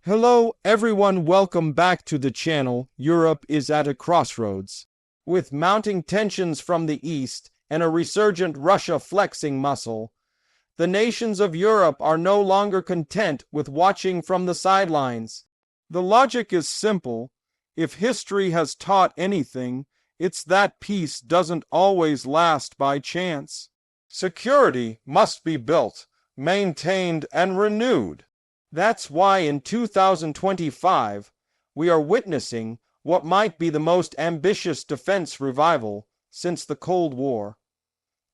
Hello everyone, welcome back to the channel. Europe is at a crossroads. With mounting tensions from the east and a resurgent Russia flexing muscle, the nations of Europe are no longer content with watching from the sidelines. The logic is simple. If history has taught anything, it's that peace doesn't always last by chance. Security must be built, maintained, and renewed. That's why in 2025, we are witnessing what might be the most ambitious defense revival since the Cold War.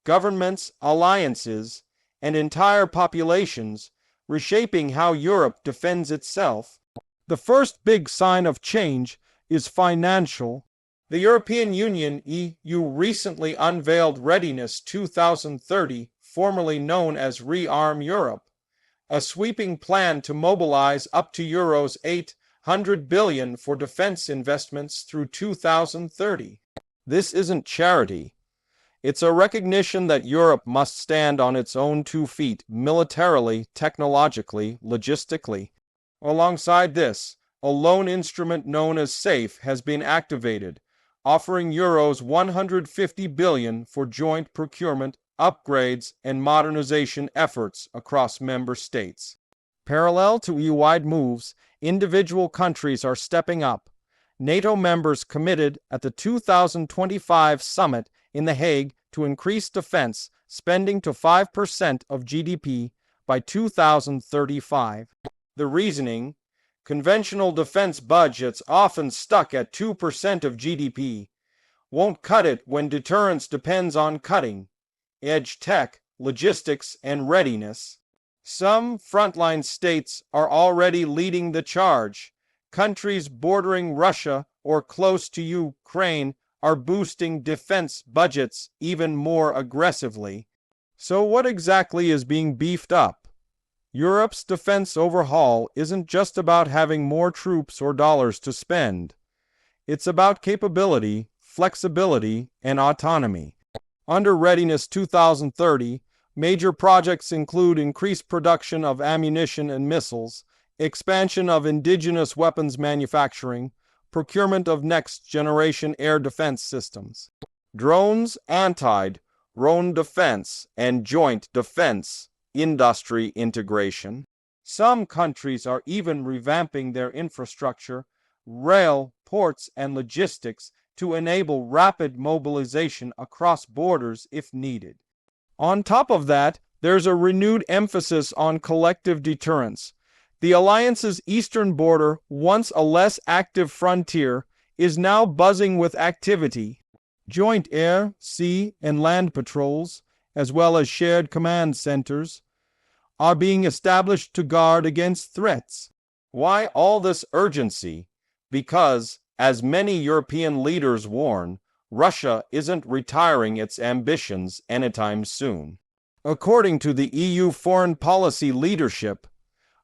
Governments, alliances, and entire populations reshaping how Europe defends itself. The first big sign of change is financial. The European Union (EU) recently unveiled Readiness 2030, formerly known as Rearm Europe, a sweeping plan to mobilize up to euros 800 billion for defense investments through 2030. This isn't charity. It's a recognition that Europe must stand on its own 2 feet militarily, technologically, logistically. Alongside this, a loan instrument known as SAFE has been activated, offering euros 150 billion for joint procurement, upgrades, and modernization efforts across member states. Parallel to EU-wide moves, individual countries are stepping up. NATO members committed at the 2025 summit in The Hague to increase defense spending to 5% of GDP by 2035. The reasoning: conventional defense budgets, often stuck at 2% of GDP, won't cut it when deterrence depends on cutting-edge tech, logistics, and readiness. Some frontline states are already leading the charge. Countries bordering Russia or close to Ukraine are boosting defense budgets even more aggressively. So what exactly is being beefed up? Europe's defense overhaul isn't just about having more troops or dollars to spend. It's about capability, flexibility, and autonomy. Under Readiness 2030, major projects include increased production of ammunition and missiles, expansion of indigenous weapons manufacturing, procurement of next-generation air defense systems, drones, anti-drone defense, and joint defense industry integration. Some countries are even revamping their infrastructure, rail, ports, and logistics to enable rapid mobilization across borders if needed. On top of that, there's a renewed emphasis on collective deterrence. The alliance's eastern border, once a less active frontier, is now buzzing with activity. Joint air, sea, and land patrols, as well as shared command centers, are being established to guard against threats. Why all this urgency? Because, as many European leaders warn, Russia isn't retiring its ambitions anytime soon. According to the EU foreign policy leadership,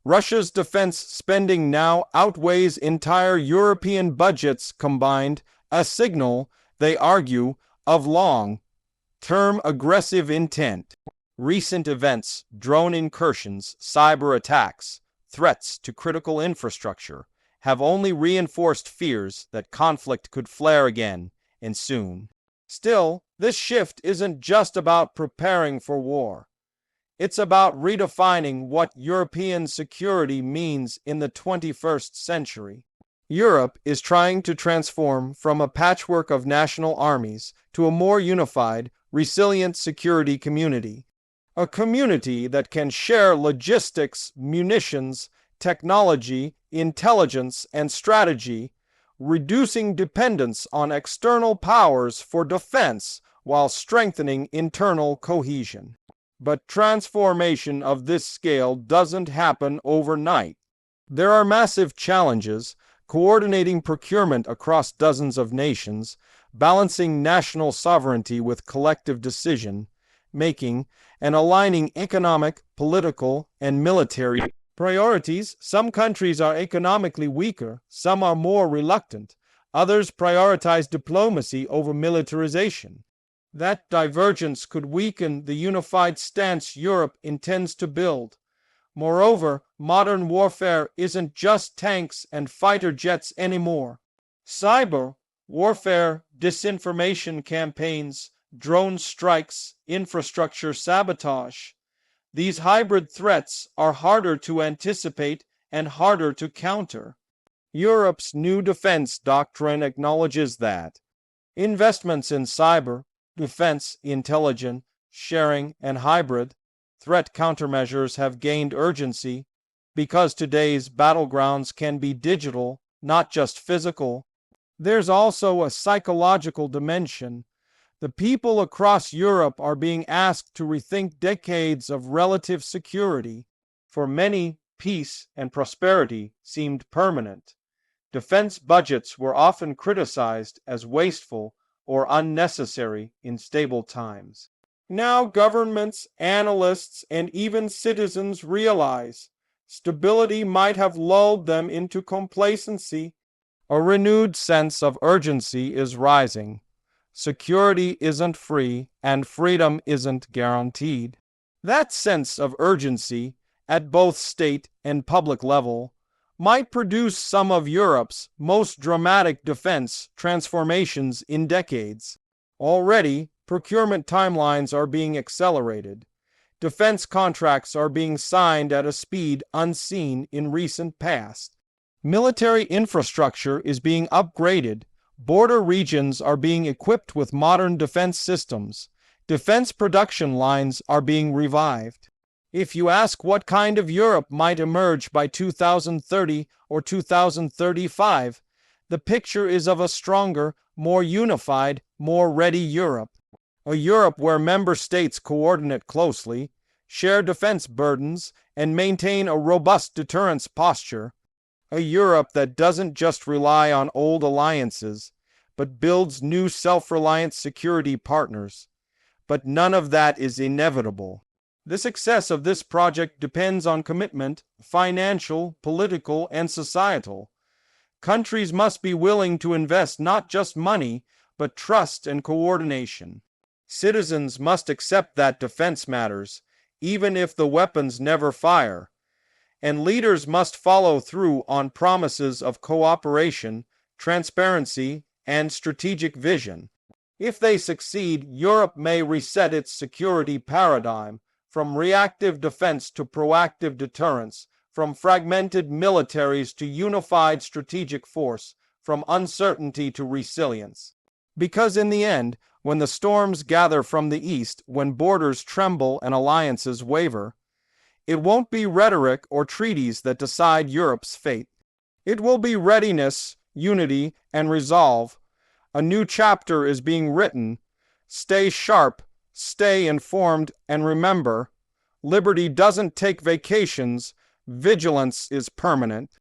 Russia's defense spending now outweighs entire European budgets combined, a signal, they argue, of long-term aggressive intent. Recent events, drone incursions, cyber attacks, threats to critical infrastructure, have only reinforced fears that conflict could flare again, and soon. Still, this shift isn't just about preparing for war. It's about redefining what European security means in the 21st century. Europe is trying to transform from a patchwork of national armies to a more unified, resilient security community. A community that can share logistics, munitions, technology, intelligence, and strategy, reducing dependence on external powers for defense while strengthening internal cohesion. But transformation of this scale doesn't happen overnight. There are massive challenges: coordinating procurement across dozens of nations, balancing national sovereignty with collective decision-making, and aligning economic, political, and military priorities. Some countries are economically weaker, some are more reluctant, others prioritize diplomacy over militarization. That divergence could weaken the unified stance Europe intends to build. Moreover, modern warfare isn't just tanks and fighter jets anymore. Cyber warfare, disinformation campaigns, drone strikes, infrastructure sabotage. These hybrid threats are harder to anticipate and harder to counter. Europe's new defense doctrine acknowledges that investments in cyber, defense, intelligence, sharing, and hybrid threat countermeasures have gained urgency because today's battlegrounds can be digital, not just physical. There's also a psychological dimension. The people across Europe are being asked to rethink decades of relative security. For many, peace and prosperity seemed permanent. Defense budgets were often criticized as wasteful or unnecessary in stable times. Now governments, analysts, and even citizens realize stability might have lulled them into complacency. A renewed sense of urgency is rising. Security isn't free, and freedom isn't guaranteed. That sense of urgency, at both state and public level, might produce some of Europe's most dramatic defense transformations in decades. Already, procurement timelines are being accelerated. Defense contracts are being signed at a speed unseen in recent past. Military infrastructure is being upgraded. Border regions are being equipped with modern defense systems. Defense production lines are being revived. If you ask what kind of Europe might emerge by 2030 or 2035, the picture is of a stronger, more unified, more ready Europe. A Europe where member states coordinate closely, share defense burdens, and maintain a robust deterrence posture. A Europe that doesn't just rely on old alliances, but builds new self-reliant security partners. But none of that is inevitable. The success of this project depends on commitment, financial, political, and societal. Countries must be willing to invest not just money, but trust and coordination. Citizens must accept that defense matters, even if the weapons never fire. And leaders must follow through on promises of cooperation, transparency, and strategic vision. If they succeed, Europe may reset its security paradigm, from reactive defense to proactive deterrence, from fragmented militaries to unified strategic force, from uncertainty to resilience. Because in the end, when the storms gather from the east, when borders tremble and alliances waver, it won't be rhetoric or treaties that decide Europe's fate. It will be readiness, unity, and resolve. A new chapter is being written. Stay sharp, stay informed, and remember, liberty doesn't take vacations, vigilance is permanent.